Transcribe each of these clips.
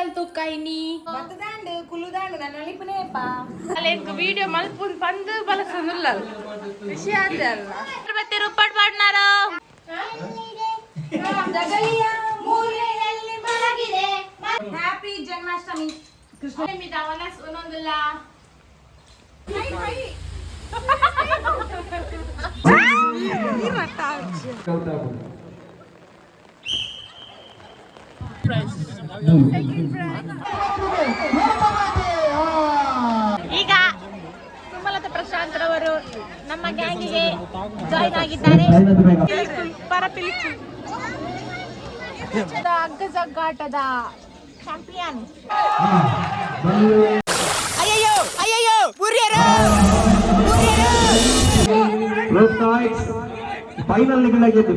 Special ತುಕ್ಕೈನಿ ಬತ್ತದಾಂಡು ಕುಲುದಾಂಡು ನನ್ನ ಅಳಿಪನೇಪ ಅಲೆಗ್ video ಮಲ್ಪುನ್ ಬಂದು ಬಲಸನುಲ್ಲ ವಿಷಯ ಅಂದೆ ಅಲ್ಲ ಮತ್ತೆ ರುಪ್ಪಟ್ ಮಾಡ್ನಾರ ಜಗಲಿಯ ಮೂಲೆಯಲ್ಲಿ ಮಲಗಿದೆ ಹ್ಯಾಪಿ ಜನ್ಮಾಷ್ಟಮಿ ಕೃಷ್ಣ ಮಿದ ವನಸ್ ಒಂದೊಂದಿಲ್ಲ ಈಗ ಸುಮಲತಾ ಪ್ರಶಾಂತ್ ರವರು ನಮ್ಮ ಗ್ಯಾಂಗಿಗೆ ಜಾಯಿನ್ ಆಗಿದ್ದಾರೆ. ಅಗ್ಗ ಜಗ್ಗಾಟದ ಚಾಂಪಿಯನ್. ಅಯ್ಯಯ್ಯೋ ಅಯ್ಯಯ್ಯೋ ಬುರಿಯರು ಫೈನಲ್ ನಿಗಲಾಗಿದೆ.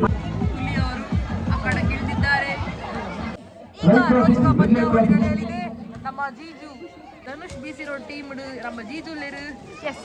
ನಮ್ಮ ಜೀಜು ಧನುಷ್ ಬಿಸಿ ರೋಡ್ ಟೀಮ್ ನಮ್ಮ ಜೀಜು ಎಸ್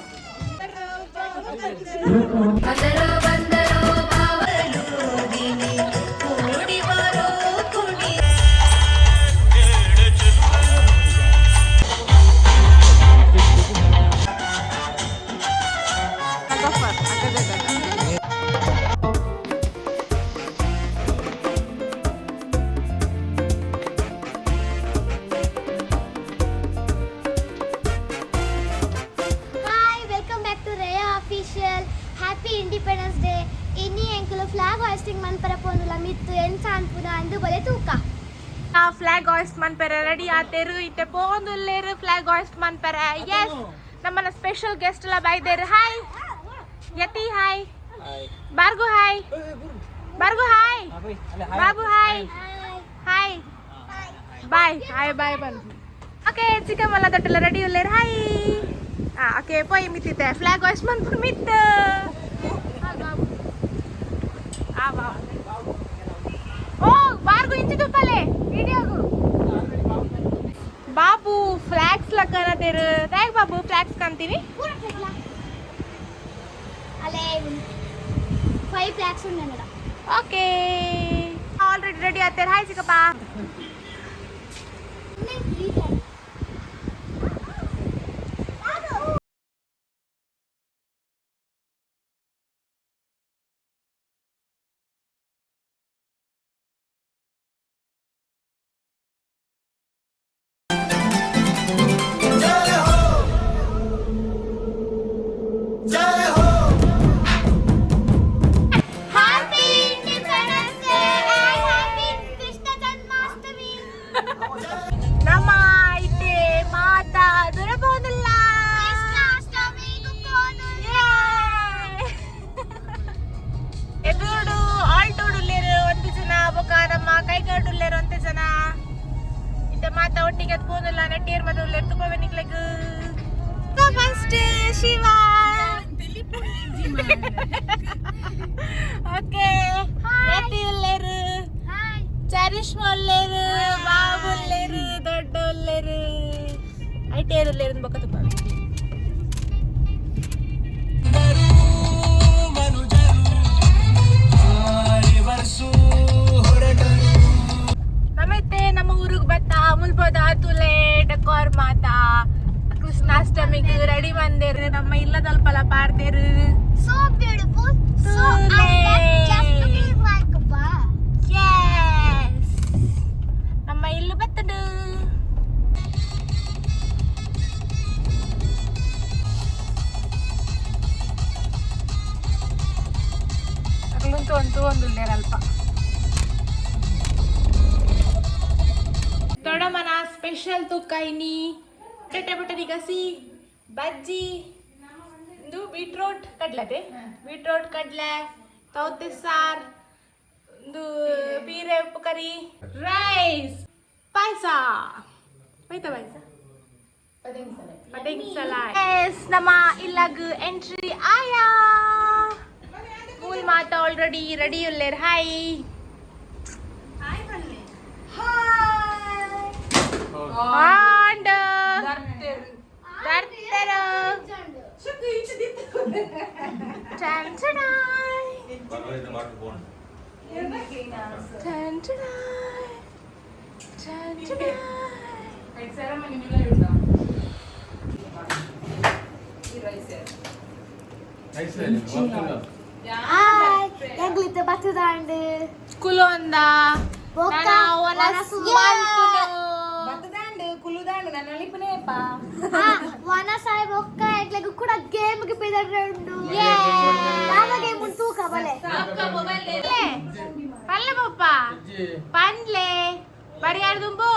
హ్యాపీ ఇండిపెండెన్స్ డే ఇన్ని ఎంకులు ఫ్లాగ్ హాయిస్టింగ్ మన పరపోనుల మిత్తు ಎನ್ಸ ಅನ್ಪುನ ಅಂದು ಬಲೆ ತೂಕ ಫ್ಲಾಗ್ ಹಾಯಿಸ್ಟ್ ಮನ್ಪೆರೆ ರೆಡಿ ಆತೇರು ಇತ್ತೆ ಪೋಂದುಲ್ಲೇರು ಫ್ಲಾಗ್ ಹಾಯಿಸ್ಟ್ ಮನ್ಪೆರೆ ಎಸ್ ನಮ್ಮನ್ನ ಸ್ಪೆಷಲ್ ಗೆಸ್ಟ್ ಎಲ್ಲ ಬೈದೇರು. ಹಾಯ್ ಯತಿ, ಹಾಯ್ ಬಾರ್ಗು, ಹಾಯ್ ಬಾರ್ಗು, hi Babu, hi hi bye hi bye ಬಂದು ಓಕೆ ಚಿಕ್ಕಮ್ಮಲ್ಲ ದೊಡ್ಡಲ್ಲ ರೆಡಿ ಉಲ್ಲೇರು. ಹಾಯ್ ಓಕೆ ಪೋಯ್ ಮಿತ್ತಿತ್ತೆ ಫ್ಲಾಗ್ ಹಾಯಿಸ್ಟ್ ಮನ್ಪುನ್ ಮಿತ್ತ ಓ ಬಾರ್ಗು ಇಂಚಿದು ಪಲೆ ವಿಡಿಯೋಗು ಬಾಬು ಫ್ಲಾಗ್ಸ್ ಲಕ್ಕನತೇರು ಹೇಗ್ ಬಾಬು ಫ್ಲಾಗ್ಸ್ ಕಾಣ್ತೀವಿ ಅಲ್ಲೇ 5 ಫ್ಲಾಗ್ಸ್ ಉಂಟು. ಓಕೆ ಆಲ್ರೆಡಿ ರೆಡಿ ಆತೇರು. ಹಾಯ್ ಚಿಕ್ಕಪ್ಪ. ನಮ್ಮ ಇತ್ತೆ ಮಾತಾ ದುರಬಹುದಿಲ್ಲ ಎದುರು ಆಲ್ಟೋಡುಲ್ಲೇರು ಒಂದು ಜನ ಬೊಕ ನಮ್ಮ ಕೈಗಾಡುಲ್ಲೇರು ಒಂದು ಜನ ಇತ್ತೆ ಮಾತಾ ಒಟ್ಟಿಗೆ ಎತ್ಬೋದಿಲ್ಲ ನೆಟ್ಟಿಯರ್ ಮದ ಉಲ್ಲೇರು ತುಂಬ ಬೆನಿಕ್ಲೆಗ್ ಫಸ್ಟ್ ಶಿವ ಓಕೆ ಎತ್ತಿ ಉಲ್ಲೇರು ಚರಿಷ್ಮಾ ಉಲ್ಲೇರು ಬಾಬು ಉಲ್ಲೇರು ದೊಡ್ಡ ಉಲ್ಲೇರು ಐಟೇರು ಉಲ್ಲೇರು ಬೊಕ್ಕ ತುಪ್ಪ ನಮ್ಮತ್ತೆ ನಮ್ಮ ಊರಿಗೆ ಬತ್ತ ಮುಲ್ಬೋದ ತುಲೆ ಡಕೋರ್ ಮಾತಾ ಕೃಷ್ಣಾಷ್ಟಮಿಗೆ ರೆಡಿ ಬಂದೇರು ನಮ್ಮ ಇಲ್ಲದಲ್ಪಲ ಪಾಡ್ತೇರು. So beautiful. So I just looking like a bar. Yes. ನಮ್ಮ ಇಲ್ಲು ಬತ್ತದು ಅಲ್ಲಂತೂ ಅಂತೂ ಒಂದು ಅಲ್ಪ ದೊಡ್ಡಮ್ಮನ ಸ್ಪೆಷಲ್ ತುಕ್ಕೈನಿ ಬಟಾಣಿ ಗಸಿ ಬಜ್ಜಿ ಇದು ಬೀಟ್ರೋಟ್ ಕಡ್ಲತೆ ಬೀಟ್ರೋಟ್ ಕಡ್ಲೆ ತೌತೆ ಸಾರ್ ಒಂದು ಬೀರೆ ಉಪ್ಪು ಕರಿ ರೈಸ್ ಪಾಯಸ ನಮ್ಮ ಇಲ್ಲಾಗ ಎಂಟ್ರಿ ಆಯಾ ಮೂಲ್ ಮಾತ ಆಲ್ರೆಡಿ ರೆಡಿ ಉಲ್ಲೇರ್. ಹಾಯ್ ಎಂಗ್ಲು ಇತ್ತೆ ಬತ್ತದಾಂಡ್ ಸ್ಕೂಲ್ ಒಂದ ಬತ್ತದಾಂಡು ಕುಲುದಾಂಡು ನನ್ನ ಅಳಿಪನೇಪ ವನ ಸಾಹೇಬ್ ಒಕ್ಕ ಎಗ್ಲೆಗ್ ಕೂಡ ಗೇಮ್ ಗೆ ಪೆದರ್ರೆಂಡು ಯಾವ ಗೇಮ್ ಉಂಟು ಕಬಲೆ ಪಲ್ಲೆ ಪಪ್ಪ ಪಂಡ್ಲೆ ಬರಿಯಾರು ದುಂಬು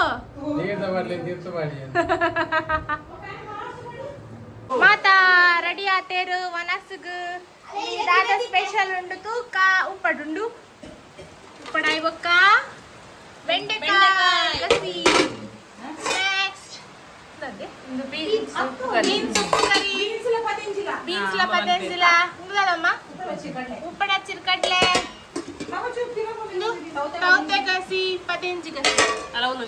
ಮಾತಾ ರೆಡಿ ಆತೇರು ವನಸ್ಗ್ ದಾದ ಸ್ಪೆಷಲ್ ಉಂಡು ತೂಕ ಉಪ್ಪಡುಂಡು ಉಪ್ಪಡಾಯಿ ಬೊಕ್ಕ ಬೆಂಡೆಕಾಯಿ ಕಸಿ ನೆಕ್ಸ್ಟ್ ಬೀನ್ಸ್ ಉಪ್ಪು ಕರಿ ಬೀನ್ಸ್ ಲ ಪದೆಂಜಿಲ ಉಂಗದಮ್ಮ ಉಪ್ಪಡ ಚಿರ್ಕಡ್ಲೆ ತೌತೆ ಕಸಿ ಪದೆಂಜಿ ಕಸಿ ಅಲ್ಲ ಒಂದು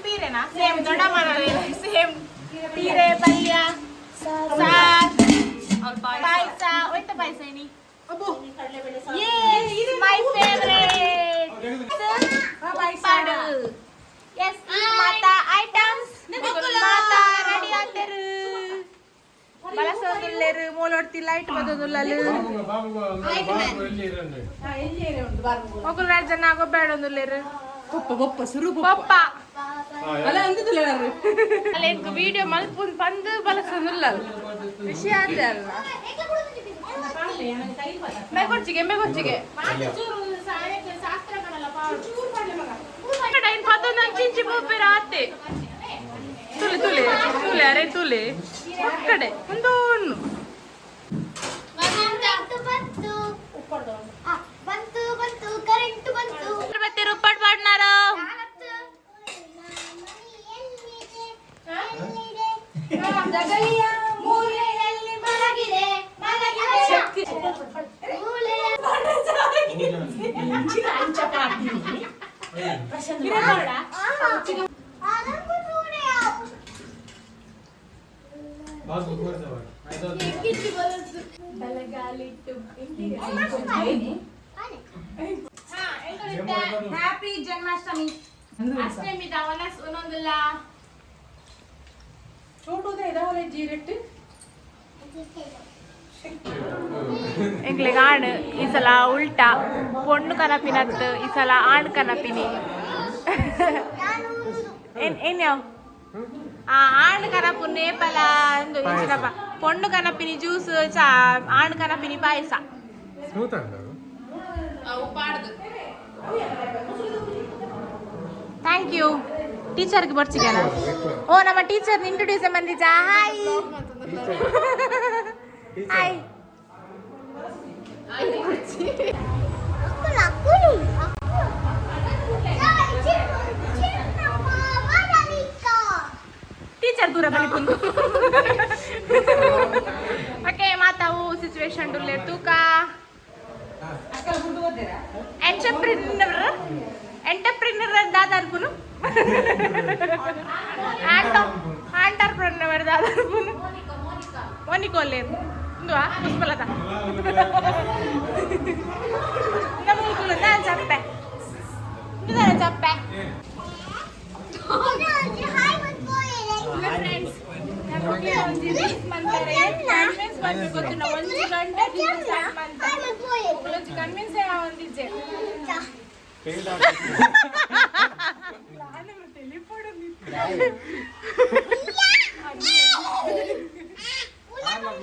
ಪೀರೆನಾ ಸೇಮ್ ದೊಡ್ಡ ಮಾಡೋದು ಸೇಮ್ ಪೀರೆ ಪಲ್ಯ ಸಾರ್ ಪಾಯಸ ಒಯ್ತ ಪಾಯಸ ಏನಿ yes my favorite ಪಾಡು yes ಮಾತಾ items ಮಾತಾ ರೆಡಿ ಆತರು ಬಲಸೋದುಲ್ಲೇರು ಮೋಲೊಡ್ತಿ ಲೈಟ್ ಬದೋದುಲ್ಲಲು ಮಗುಲ್ ರಾಜನ ಆಗೋ ಬೇಡೊಂದುಲ್ಲೇರು ಪಪ್ಪ ಅಲ್ಲ ಎಂಕು ವಿಡಿಯೋ ಮಲ್ಪುನ್ ಬಂದು ಬಲಸೋದುಲ್ಲ ವಿಷಯ ಅದೇ ಅಲ್ಲ ಮೆಗೊಚ್ಚಿಗೆ ಚಿಂಚಿ ಬೋಪೇರ ಆತೆ ತುಲೆ ಅರೆ ತುಲೆ ಕಡೆ ಒಂದು ಬಂತು ಕರೆಂಟ್ ಬಂತು ಮತ್ತೆ ರುಪ್ಪಟ್ ಮಾಡ್ನಾರು ಜಗಲಿಯ ಮೂಲೆಯಲ್ಲಿ ಮಲಗಿದೆ ಹ್ಯಾಪಿ ಜನ್ಮಾಷ್ಟಮಿ ಅಷ್ಟೇ ಮಿದ ಒನಸ್ ಒಂದೊಂದಿಲ್ಲ ಎಂಗ್ಲಿಗೆ ಆಣ್ ಈ ಸಲ ಉಲ್ಟಾ ಪೊಣ್ಣು ಕನಪಿನತ್ತು ಈ ಸಲ ಆಣ್ ಕನಪಿನಿ ಏನ್ ಯಾವ ಆಣ್ ಕನಪು ನೇಪಲ ಎಂದು ಇಷ್ಟಪ್ಪ ಪೊಣ್ಣು ಕನಪಿನಿ ಜ್ಯೂಸ್ ಚಾ ಆಣ್ ಕನಪಿನಿ ಪಾಯಸ ಥ್ಯಾಂಕ್ ಯು ಟೀಚರ್ಗೆ ಬರ್ಚಿಗೆ ಓ ನಮ್ಮ ಟೀಚರ್ ಇಂಟ್ರೊಡ್ಯೂಸ್ ಬಂದಿದ್ದ ಹಾಯ್ ಹಾಯ್ ಟೀಚರ್ ದೂರ ಬಲಿಪುಂಡು ಓಕೆ ಮಾತಾವು ಸಿಚುವೇಶನ್ ಡುಲ್ಲೆ ತೂಕ ಎಂಟರ್ಪ್ರಿನರ್ ದಾದ ಅನ್ಪುನು ಆಂಟರ್ಪ್ರಿನರ್ ದಾದ ಅನ್ಪುನು ಮೋನಿಕೋಲೆ ಇಂದುವಾ ಪುಷ್ಪಲತಾ ನಮ್ಮೂರು ನಾನು ಚಪ್ಪೆ ಇದು ಚಪ್ಪೆ ಫ್ರೆಂಡ್ಸ್ ನಮಗೆ ಒಂದು ರೀಲ್ಸ್ ಮಾಡ್ತಾರೆ ಕನ್ವಿನ್ಸ್ ಮಾಡಬೇಕು ಗೊತ್ತು ನಾವು 1 ಗಂಟೆ ರೀಲ್ಸ್ ಮಾಡ್ತಾರೆ ಕನ್ವಿನ್ಸ್ ಒಂದಿದ್ದೆ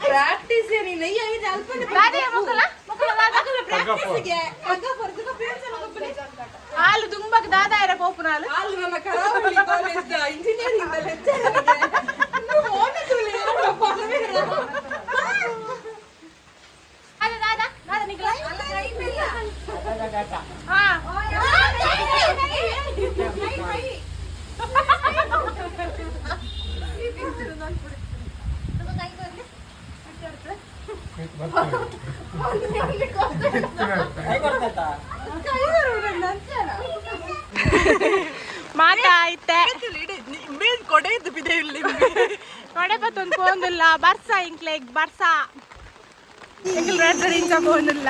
ಪ್ರಾಕ್ಟೀಸ್ ಏನಿಲ್ಲ ಹಾಲು ತುಂಬಾ ದಾದ ಇರ ಪೋಪುನ ಹಾಲು ನನ್ನ ಕರಾವಳಿ ಕಾಲೇಜ್ ಇಂಜಿನಿಯರಿಂಗ್ ಮಾತಾ ಐತೆ ಕೊಡೆ ಕೊಡೆ ಬತ್ತೊಂದು ಪೋಂದಿಲ್ಲ ಬರ್ಸ ಇಂಕ್ಲೆಗ್ ಬರ್ಸ ಎಂಕಲ್ ರೆಡ್ ಇಂಚ ಪೋಂದಿಲ್ಲ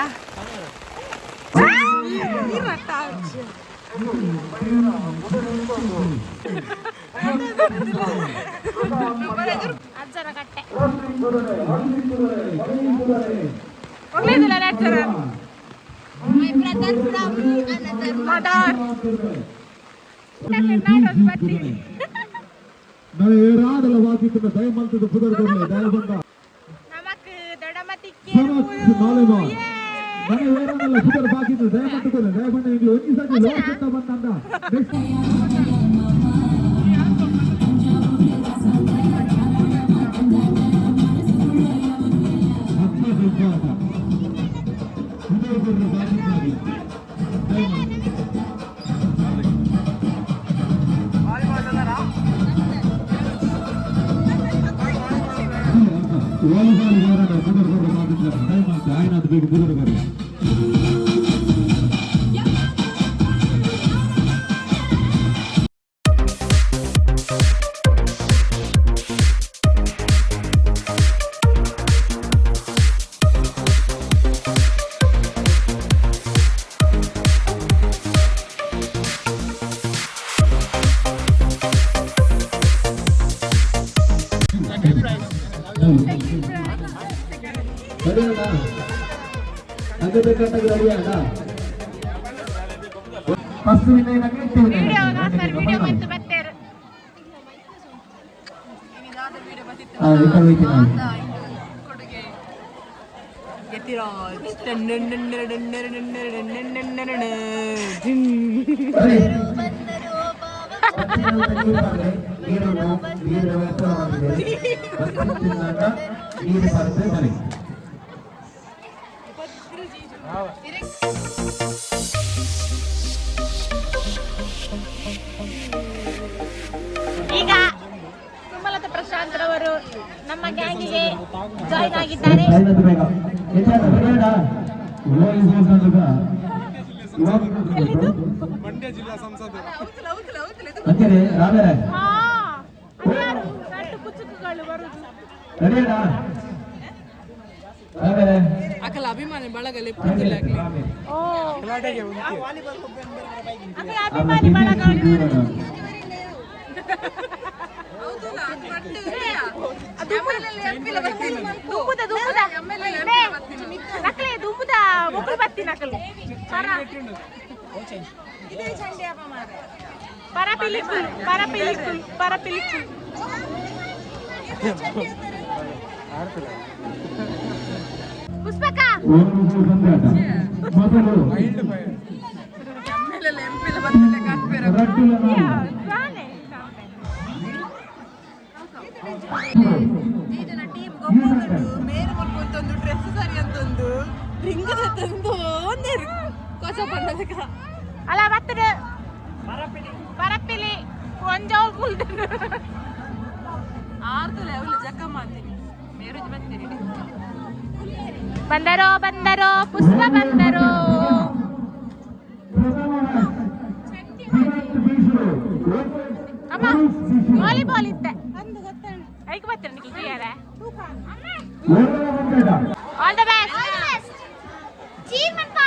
ಅಜ್ಜರ ಕಟ್ಟೆ ಒಳ್ಳೆದಿಲ್ಲ ಅಜ್ಜರ My brother from another mother ಬರ್ತೀವಿ ನಾನು ಏರಾಡಲ ವಾಸಿക്കുന്ന ದಯಮಂತದ ಪುದರ್ಗೊಂಡೆ ದಯಬಂದ ನಮಕ್ ದೊಡ್ಡಮತಿಕ್ಕೆ ಸಮತ್ ಮಾಲೆಮ ನಾನು ಏರಾಡಲ ಪುದರ್ ಬಾಕಿದ್ದು ದಯಮಂತದ ದಯಬಂದ ಇಲ್ಲಿ ಒಂದಿ ಸತಿ ಲೋಕತ್ತ ಬಂದಂದ ఆయన ಅದು ಬೇಕು ಬುದುರ್ಗರು ಫಸ್ಟ್ ವಿನಯನಾಗೆ ವಿಡಿಯೋ ಸರ್ ವಿಡಿಯೋ ಬಂತು ಬರ್ತೇರು ಈಗ ಸುಮಲತಾ ಪ್ರಶಾಂತ್ ರವರು ನಮ್ಮ ಗ್ಯಾಂಗಿಗೆ ಜಾಯಿನ್ ಆಗಿದ್ದಾರೆ. ಮಂಡ್ಯ ಜಿಲ್ಲಾ ಸಂಸದರು ಹಾ ಅದ್ಯಾರು ಗಂಡು ಕುಚುಕುಗಳು ಬರುದು. ಅಕಲ ಅಭಿಮಾನಿ ಬಳಗಲ್ಲಿ ಪೂರ್ತಿಲ್ಲ ಓ ಅದೇ ಅಭಿಮಾನಿ ಬಳಗಗಳು ನಕಲೆ ದುಂಬುದ ಮುಕ್ಕಳು ಬತ್ತಿ ನಕಲು ಪರಪಿಲಿಕ್ಕುಲ್ ಪುಷ್ಪಕ ಮೇರೆ ಮಲ್ಕೊಂತೊಂದು ಡ್ರೆಸ್ ಸರಿ ಅಂತಂದು ರಿಂಗ್ ತಂದು ಒಂದೇ ಕೊಸ ಬಂದದಕ್ಕ ಅಲ್ಲ ಬತ್ತದ ಪರಪಿಲಿ ಒಂಜೋ ಕುಲ್ದು ಆರ್ತಲೆ ಅವಳು ಜಗ್ಗ ಮಾಡ್ತೀನಿ ಮೇರೇಜ್ ಬರ್ತೀನಿ ಬಂದರೋ ಪುಷ್ಪ ಬಂದರೋ ಅಮ್ಮ ವಾಲಿಬಾಲ್ ಇತ್ತೆ ಐಕ್ ಬರ್ತಾರೆ Nikhil clear all the best ಜೀವನ್ಪ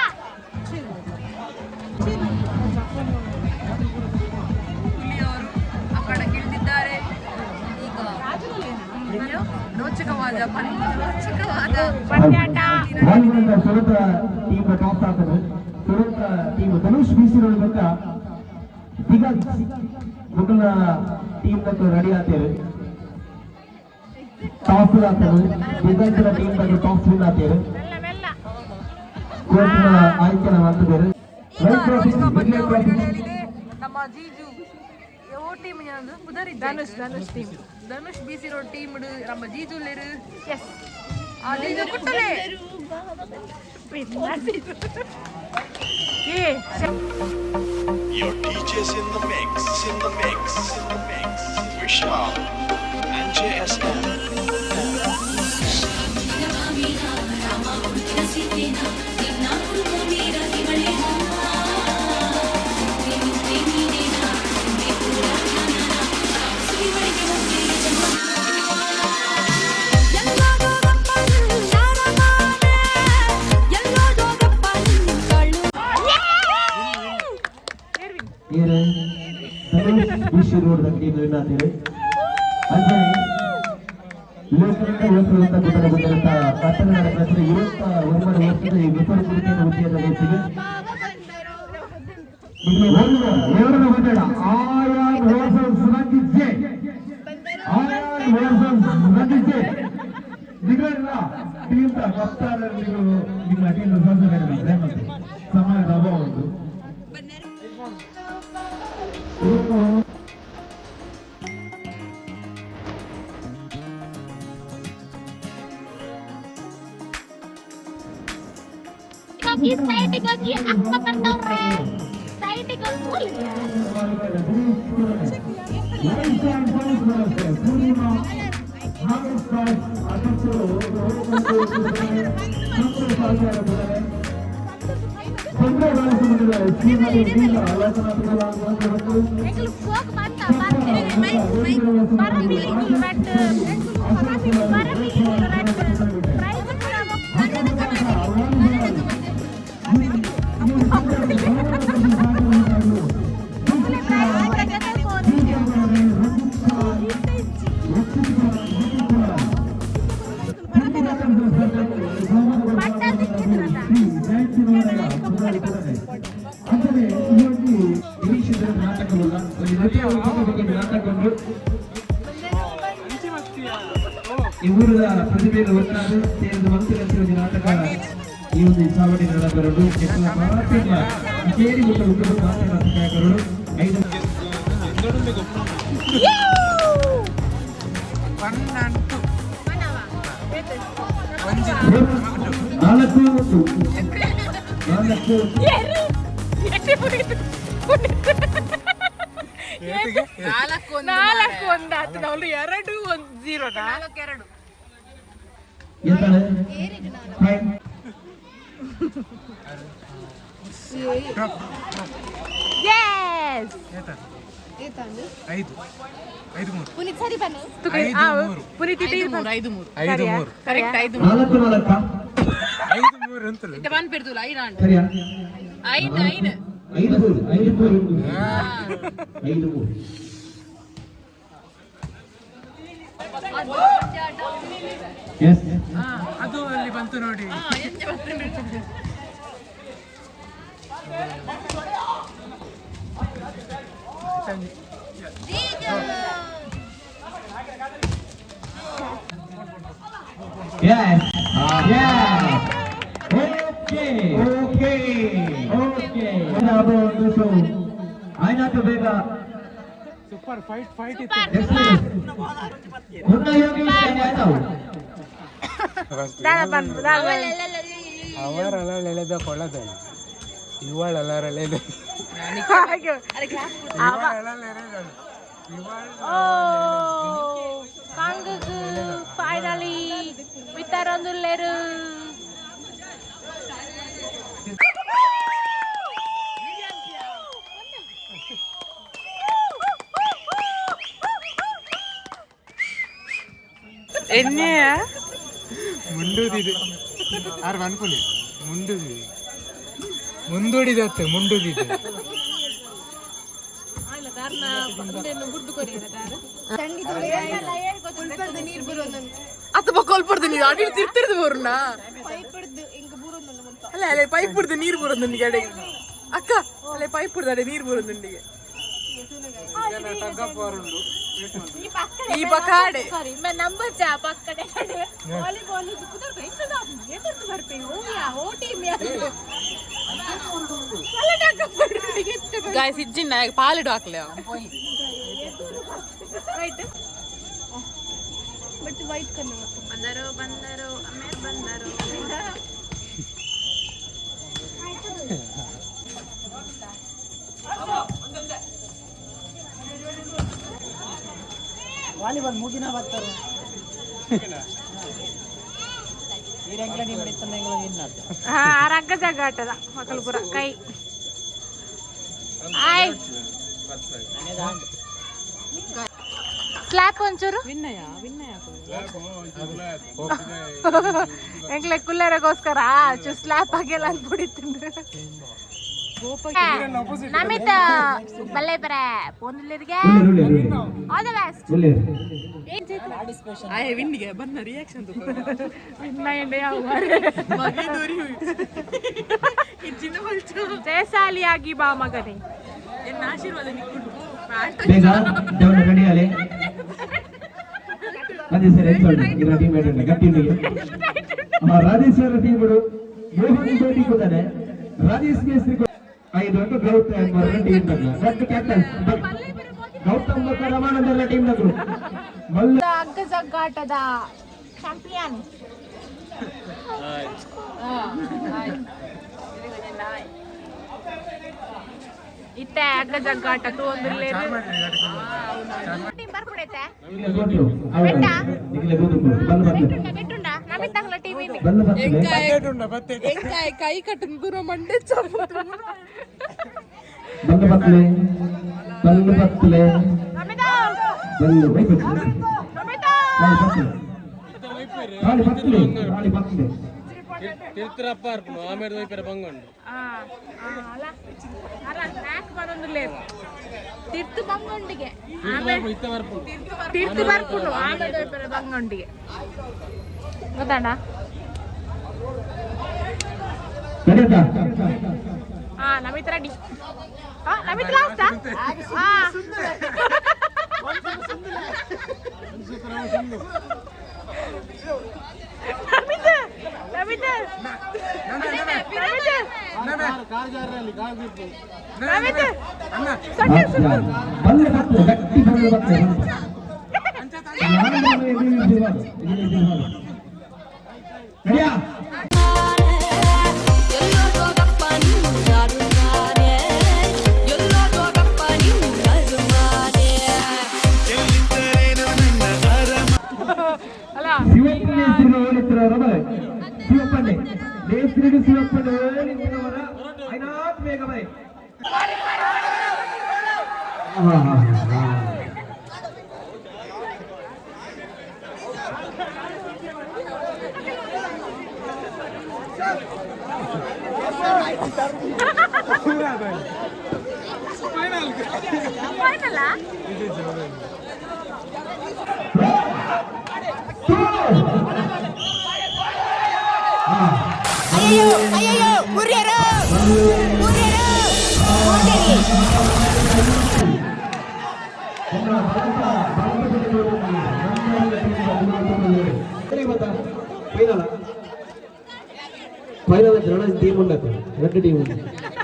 ಇಲ್ಲಿಯವರು ಆ ಕಡೆ ಗಿಳಿದಿದ್ದಾರೆ ಈಗ ರೋಚಕವಾದ ಪಂದ್ಯಾಟ ಸುರತ ಟೀಮ್ ಟಾಪ್ ಆಗ್ತದೆ ಸುರತ ಟೀಮ್ ಧನುಷ್ ಬೀಸಿರೋಳು ಬಂದ ಈಗ ಮುಗಲ ಟೀಮ್ ತಕ್ಕ ರೆಡಿ ಆಗ್ತೇವೆ ಟಾಪ್ ಆಗ್ತದೆ ದಿಗಂತರ ಟೀಮ್ ತಕ್ಕ ಟಾಪ್ ವಿನ್ ಆಗ್ತೇವೆ ಮೆಲ್ಲ ಮೆಲ್ಲ ಕೋರ್ಟ್ನ ಆಯ್ಕೆನ ಮಾಡ್ತಿದ್ದಾರೆ ನಮ್ಮ ಜೀಜು ಓ ಟೀಮ್ ಧನುಷ್ ಬೀಸಿರೋ ಟೀಮ್ ನಮ್ಮ ಜೀಜು ಎಸ್ ಆ jiju ಕುಟ್ಟಲೆ Your DJs in the mix, in the mix, in the mix. Vishal and JSM. Dhanush BC road team win ಆಗ್ತೀವಿ. ಅಂದ್ರೆ ಲೋಕಲಿಂದ ಹೋಗುವಂತ ಗೊತ್ತಾಗುವಂತ ಕಟ್ಟಡಗಳ ಪ್ರಶ್ನೆ 21 ವರ್ಷದ ಈ ವಿಪರೀತ ಕುರಿತಿನ ವಿಷಯದ ರೇಸಿಗೆ ఎవరు ಬಂದಡ ಆಯಾನ್ ವರ್ಸಸ್ ರಂಜಿತ್ ಆಯಾನ್ ವರ್ಸಸ್ ರಂಜಿತ್ ನಿಗಲ್ಲ ಟೀಮ್ ದ ಕಪ್ತಾನರು ನಿಮ್ಮ ಟೀಮ್ ಸದಸ್ಯರಾಗಿದ್ದಾರೆ ಮತ್ತೆ ಸಮಯದ ಅಭಾವ ಉಂಟು. ಸೈಡಿಗೆ ಅಕ್ಕ ಬಂದವ್ರೆ ಸೈಡಿಗೆ ಇವರ ಪ್ರತಿಭೆಯನ್ನು ಒಟ್ಟಾಗಿ ಸೇರಿದ ಮಂತ್ರಿ ನಾಟಕ ಈ ಒಂದು ಸಾವಡಿ ನಡೆದವರು ಕೇರಿ ಮತ್ತು ಉಗ್ರರು ನಾಟಕಗಳು 5 ಅದು ಅಲ್ಲಿ ಬಂತು ನೋಡಿ. Yes. Okay. So, I not to bega. Super fight it. Unna yogi ayata. ಅವರೆಲ್ಲ ಕೊಳ್ಳೋದಲ್ಲ ಇವಳೆಲ್ಲ ಫೈನಲಿ ವಿತರೊಂದುಲ್ಲೇರು ಎಣ್ಣೆಯ ಮುಂಡುದಿದೆ ಆರು ಅನ್ಕೊಳ್ಳಿ ಮುಂದೂಡಿದತ್ತೆ ಮುಂಡುದಿದೆ ಅಥವಾ ಕೊಲ್ಪಡ್ದು ನೀರು ಅಡಿ ತಿರ್ತಿರ್ದು ಬರೋಣ ಅಲ್ಲ ಅಲ್ಲೇ ಪೈಪ್ ಬಿಡ್ದು ನೀರು ಬರೋದು ನನಗೆ ಅಡೆ ಅಕ್ಕ ಅಲ್ಲೇ ಪೈಪ್ ಬಿಡ್ದು ಅಡೆ ನೀರು ಬರೋದು ನನಗೆ ಈ ಪಕಾಡೆ ನಂಬರ್ ಚಾ ಪಕ್ಕಡೆ ವಾಲಿಬಾಲ್ ಗಾಯ ಸಿಜ್ಜಿನ ಪಾಲಿಡು ಹಾಕ್ಲೆ ಬಂದರು ಆಮೇಲೆ ಬಂದರು ವಾಲಿಬಾಲ್ ಮುಗಿನ ಬರ್ತಾರೆ ರಗ್ಗ ಜಾಗ ಆಟದ ಮಕ್ಕಳು ಪುರ ಕೈ ಆಯ್ ಸ್ಲ್ಯಾಪ್ ಒಂಚೂರು ಎಂಕ್ಲೆ ಕುಲ್ಲರಗೋಸ್ಕರ ಸ್ಲ್ಯಾಪ್ ಆಗಿಲ್ಲ ಅಂತ ಬಿಡಿತಿಂದ್ರೆ ನಮಿತ ಬಲ್ಲೆ ಬರ ಪೋಂದುಲ್ಲಿರ್ಗೆ ಒಳ್ಳೆ ಆಲ್ ದ ಬೆಸ್ಟ್ ಒಳ್ಳೆ ವಿನ್ನಿಗೆ ಬಂದ ರಿಯಾಕ್ಷನ್ ಜಯಶಾಲಿಯಾಗಿ ಬಾ ಮಗನೇ ಎನ್ನ ಆಶೀರ್ವಾದ ನಿಕ್ಕೊಂಡು ಬೇಗ ದೇವನ ಗಡಿಯಾಲೆ ರಾಜೇಶ್ವರ ಇರೋ ಟೀಮ್ ಹೇಳಿ ಗಟ್ಟಿಗೆ ರಾಜೇಶ್ವರ ಟೀಮ್ಗಳು ಮೋಹನ್ ಜೋಡಿ ಕೂತಾನೆ ರಾಜೇಶ್ ಕೇಸರಿ 5 ಅಂಕ Gautam team red captain Gautam ರಮಾನಂದರ ಟೀಮ್ ನಗರು ಮಲ್ಲ ಅಗ್ಗ ಜಗ್ಗಾಟದ ಚಾಂಪಿಯನ್ ಇತ್ತೆ ಅಗ್ಗ ಜಗ್ಗಾಟ ಒಂದು ಟೀಮ್ ಬರ್ಕೊಡೈತೆ ಬೆಟ್ಟುಂಡ ನಮಿತ್ತಂಗ್ಲ ಟೀಮ್ ಎಂಕಾಯ ಕೈ ಕಟ್ಟನ್ ಗುರು ಮಂಡೆ ತಿರ್ತಿರಪ್ಪ ಆಮೇಲೆ ವೈಪರ ಬಂಗೊಂಡು ತಿರ್ತು ಬಂಗೊಂಡಿಗೆ ತಿರ್ತು ಬರ್ಕೊಂಡು ಆಮೇಲೆ ವೈಪರ ಬಂಗೊಂಡಿಗೆ ಗೊತ್ತಾಡ ನಮಿತ್ ರೆಡಿ ನಮಿತ್ ಲಾಸ್ಟ್ ಶಿವಪ್ಪಂಡೆ ನೇತ್ರಿಡಿ ಶಿವಪ್ಪಂಡೆ ನಿಂತಿರುವವರ ಐನಾತ್ ಬೇಗ ಬೈ ಫೈನಲ್ ಜನ ಟೀಮ್ ఉండదు రెండు టీం ఉంది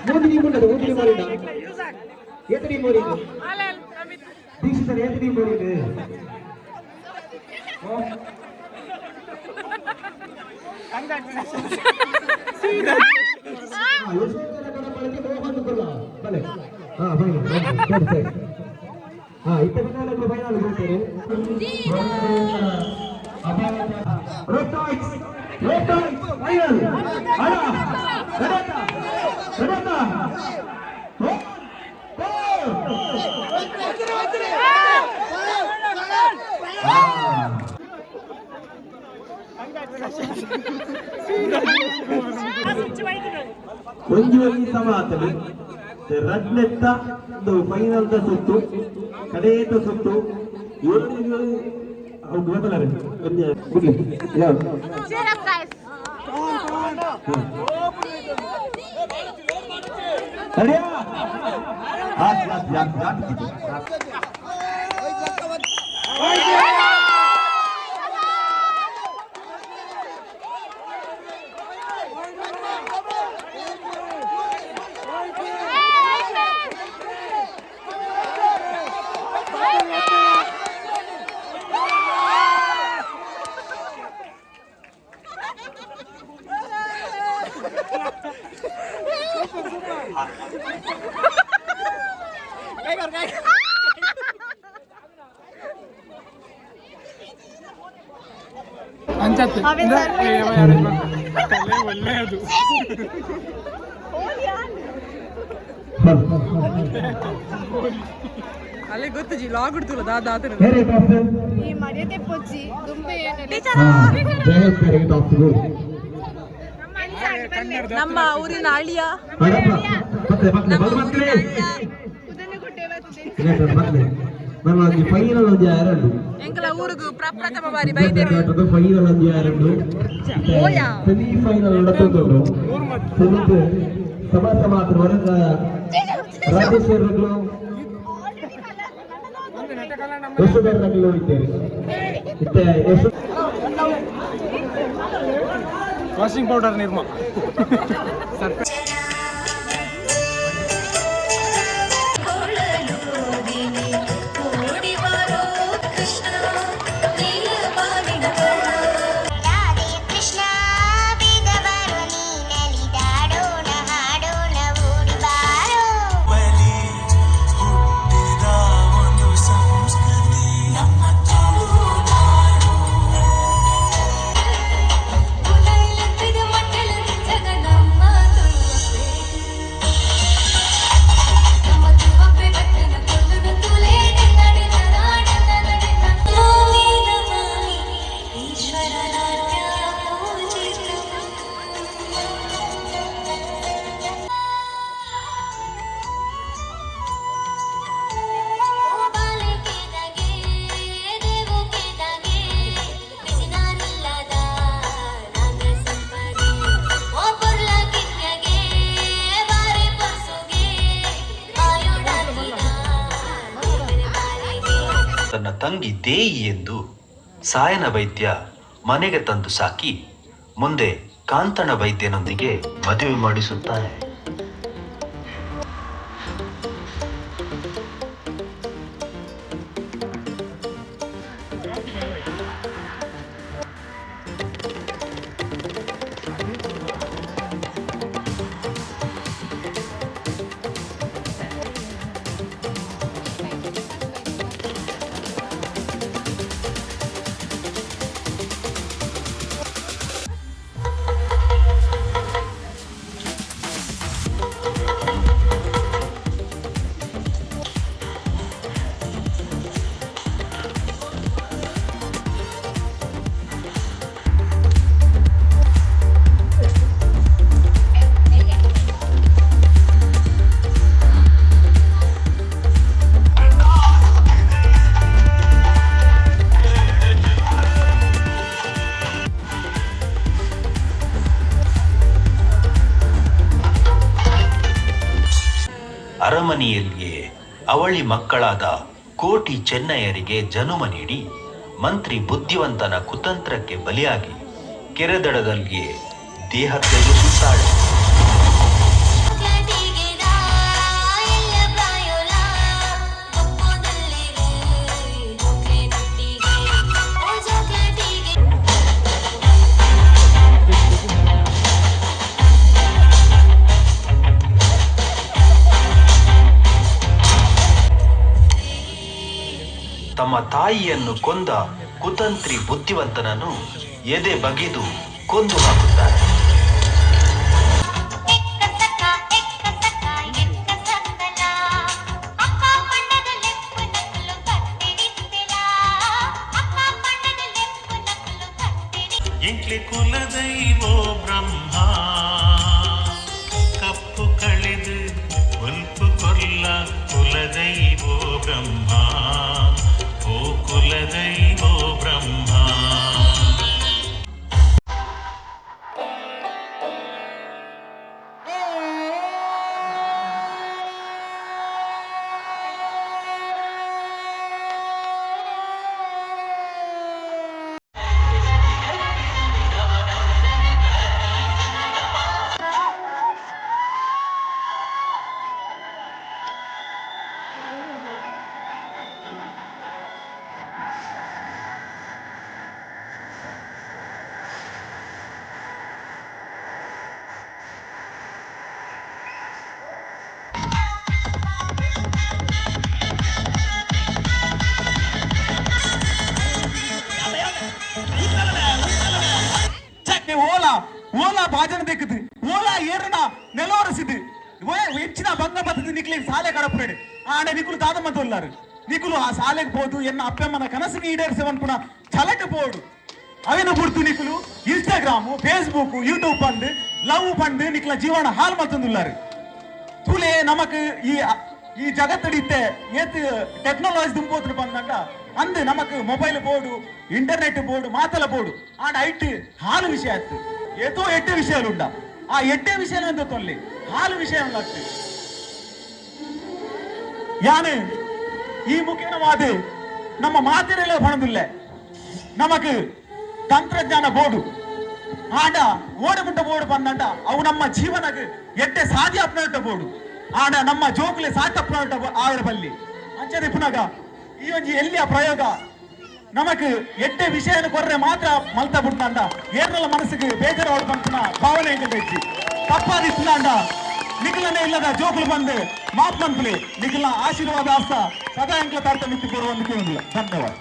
మూడు టీం ఉండదు మూడు టీం ఓడినా ఏత టీం ఓడినా దీక్షితర్ ఏత టీం ఓడినా భలే ఇప్పటి ఫైనల్ కొట్టారు ఫైనల్ கொஞ்சம் ಸಮಾತಲಿ ರಡ್ನೆತ್ತ ಫೈನಲ್ ಸುತ್ತು ಕಡೆಯದ ಸುತ್ತು ಏಳು ಅವ್ರು ಗೊತ್ತಲ್ಲ ಅಂಚತ್ತೆ ಒಳ್ಳೆಯದು ಅಲ್ಲೇ ಗೊತ್ತಜಿ ಲಾಗ್ ಇಡ್ತಲ್ಲ ದಾದ ಈ ಮರ್ಯಾದೆ ಪೊಚ್ಚಿ ತುಂಬೆ ನಮ್ಮ ಊರಿನ ಅಳಿಯ ಫೈನಲ್ ಒಂದು ಎರಡು ಎಂಕಲ ಊರಿಗೂ ಪ್ರಪ್ರಥಮ ಬಾರಿ ಬೈದೇರು ಫೈನಲ್ ಒಂದು ಎರಡು ಸೆಮಿಫೈನಲ್ ನಡೆದುಕೊಂಡು ಸಮಾಸ ಮಾತ್ರ ಹೊರಗ ರಾಜೇಶ್ವರಗಳು ಯಶೋಧರಗಳು ಇದ್ದೇವೆ ಮತ್ತೆ ವಾಷಿಂಗ್ ಪೌಡರ್ ನಿರ್ಮಾ ತನ್ನ ತಂಗಿ ದೇಯಿ ಎಂದು ಸಾಯನ ವೈದ್ಯ ಮನೆಗೆ ತಂದು ಸಾಕಿ ಮುಂದೆ ಕಾಂತಣ ವೈದ್ಯನೊಂದಿಗೆ ಮದುವೆ ಮಾಡಿಸುತ್ತಾನೆ. ಅರಮನೆಯಲ್ಲಿಯೇ ಅವಳಿ ಮಕ್ಕಳಾದ ಕೋಟಿ ಚೆನ್ನಯ್ಯರಿಗೆ ಜನುಮ ನೀಡಿ ಮಂತ್ರಿ ಬುದ್ಧಿವಂತನ ಕುತಂತ್ರಕ್ಕೆ ಬಲಿಯಾಗಿ ಕೆರೆದಡದಲ್ಲಿಯೇ ದೇಹ ತ್ಯಜಿಸುತ್ತಾಳೆ. ತಮ್ಮ ತಾಯಿಯನ್ನು ಕೊಂದ ಕುತಂತ್ರಿ ಬುದ್ಧಿವಂತನನ್ನು ಎದೆ ಬಗೆದು ಕೊಂದು ಹಾಕುತ್ತಾರೆ. ಎಂಕ್ಲೆ ಕುಲದೈವೋ ಬ್ರಹ್ಮ ಕಪ್ಪು ಕಳೆದು ಒಲ್ಪು ಕೊಲ್ಲ ಕುಲದೈವೋ ಬ್ರಹ್ಮ ಓ ಕುಲದೈವೋ ಬ್ರಹ್ಮ. ಓಲಾ ಭಾಜನ ಬೇಕಿದ್ದು ಓಲಾ ಏರನ ನೆಲವರಸಿದ್ದು ಹೆಚ್ಚಿನ ಭಂಗ ಬರ್ತದೆ ನಿಕ್ಲಿ ಸಾಲೆ ಕಡಪುರೇಡು ಆಡೆ ನಿಕ್ಕುಲು ದಾದಮ್ಮ ಉಲ್ಲಾರು ನಿಕ್ಕುಲು ಆ ಸಾಲೆಗೆ ಹೋದು ಎನ್ನ ಅಪ್ಪಮ್ಮನ ಕನಸಿನ ಈಡೇರಿಸವನ್ ಛಲಕ್ಕೆ ಪೋಡು ಅವೇನು ಬಿಡ್ತು ನಿಕ್ಕುಲು ಇನ್ಸ್ಟಾಗ್ರಾಮು ಫೇಸ್ಬುಕ್ ಯೂಟ್ಯೂಬ್ ಬಂದು ಲವ್ ಪಂಡು ನಿಕ್ಲ ಜೀವನ ಹಾಳು ಮಲ್ತೊಂದುಲ್ಲಾರು ತುಲೆ ನಮಕ್ ಈ ಜಗತ್ತಡಿತ್ತೆ ಏತ್ ಟೆಕ್ನಾಲಜಿ ದುಂಬೋತ್ರ ಬಂದಂಡ ಅಂದ್ ನಮಕ್ ಮೊಬೈಲ್ ಬೋರ್ಡು ಇಂಟರ್ನೆಟ್ ಬೋರ್ಡು ಮಾತಲ ಬೋರ್ಡು ಆಡ ಐಟ್ ಹಾಲು ವಿಷಯ ಆಯ್ತು ಏತೋ 8 ವಿಷಯಾಲು ಉಂಡ ಆ 8 ವಿಷಯ ಎಂತ ತೊಲ್ಲಿ ಹಾಲು ವಿಷಯ ಉಂಡಾಗ್ತು ಯಾನು ಈ ಮುಖ್ಯವಾದ ನಮ್ಮ ಮಾತಿರಲ್ಲ ಬಣದಿಲ್ಲ ನಮಕ್ ತಂತ್ರಜ್ಞಾನ ಬೋರ್ಡು ಆಡ ಓಡಗುಂಟ ಬೋರ್ಡು ಬಂದಂಡ ಅವು ನಮ್ಮ ಜೀವನಕ್ಕೆ ಎಟ್ಟೆ ಸಾಧ್ಯ ಅಪ್ನಾಟ ಬೋರ್ಡು ಆಡ ನಮ್ಮ ಜೋಕ್ಲೆ ಸಾಕಪ್ನಾಟ ಆವರ ಬಲ್ಲಿ ಅಂಚದೆ ಪುನಗ ಈ ಒಂಜಿ ಎಲ್ಲಿಯ ಪ್ರಯೋಗ ನಮಕ್ ಎಟ್ಟೆ ವಿಷಯನ ಕೊರ್ರೆ ಮಾತ್ರ ಮಲ್ತಾ ಬಿಡ್ತಾಂಡ ಏರ್ನಲ್ಲ ಮನಸ್ಸಿಗೆ ಬೇಜಾರು ಹೊಡ್ ಬಂತನ ಭಾವನೆ ಹೆಚ್ಚಿ ತಪ್ಪಾದಿಸ್ತಾಂಡ ನಿಖಲನೆ ಇಲ್ಲದ ಜೋಕುಲು ಬಂದು ಮಾಪ್ ಮನ್ಪುಲಿ ನಿಖಲ ಆಶೀರ್ವಾದ ಆಸ್ತ ಸದಾ ಎಂಕ್ಲ ತಾಡ್ತ ನಿಂತು ಕೊಡುವಂತ ಕೇಳಿಲ್ಲ ಧನ್ಯವಾದ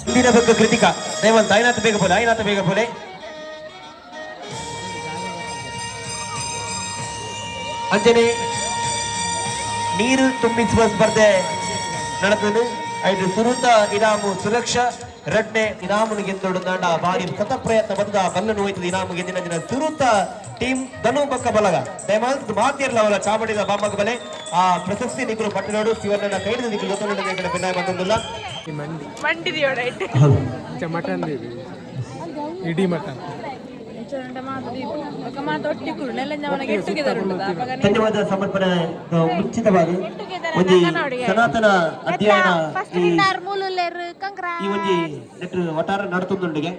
ಇಂದಿನ ಬಗ್ಗೆ ಕೃತಿಕಾ ದಯವಂತ ಆಯ್ನಾತ ಬೇಗ ಬೋಲೆ ಅಂಜನೆ ನೀರು ತುಂಬಿಸುವ ಸ್ಪರ್ಧೆ ನಡೆದನು ಐದು ಸುರುತ ಇನಾಮು ಸುರಕ್ಷಾ ರಡ್ನೆ ಇನಾಮನು ಗೆದ್ದೊಡುಂದಾಂಡ ಬಾರಿ ಸತ ಪ್ರಯತ್ನ ಬಂದ ಬಲ್ಲನು ಹೋಯ್ತದ ಇನಾಮು ಗೆದ್ದಿನ ದಿನ ಸುರುತ ಟೀಮ್ ಧನು ಬಕ್ಕ ಬಲಗ ದಯಮಾಂತ ಮಾತಿರ್ಲ ಅವಲ ಚಾಮಡಿದ ಬಾಮಗ ಬಲೆ ಆ ಪ್ರಶಸ್ತಿ ನಿಗ್ರು ಪಟ್ಟನೋಡು ಶಿವಣ್ಣನ ಕೈಡಿದ ನಿಗ್ರು ಗೊತ್ತೊಂದು ಕಡೆ ಬೆನ್ನಾಯ ಬಂದೊಂದಿಲ್ಲ ಮಟನ್ ಇಡೀ ಮಟನ್ ಧನ್ಯವಾದ ಸಮರ್ಪಣೆ ಮುಂಚಿತವಾಗಿ ಒಂಜಿ ಸನಾತನ ಅಧ್ಯಯನ ಈ ಒಂಜಿ ನೆಟ್ ಒಟ್ಟಾರೆ ನಡತುಂದುಂಡಿಗೆ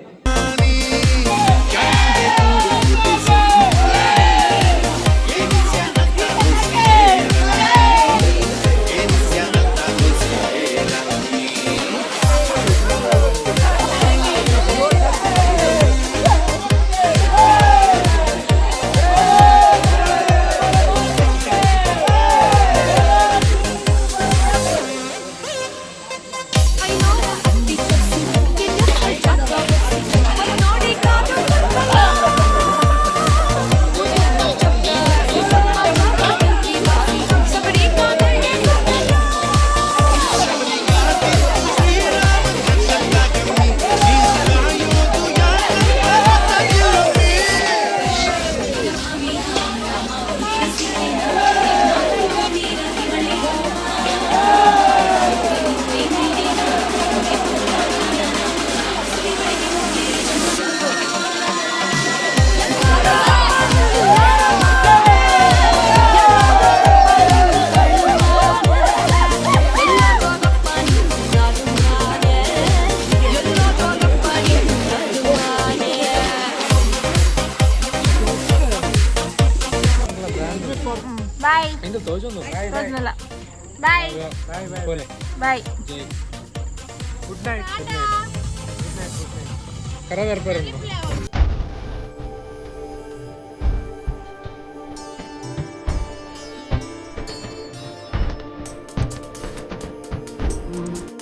ಬಾಯ್ ಬಾಯ್ ಗುಡ್ ನೈಟ್ ಕರದರ್ಪರೆ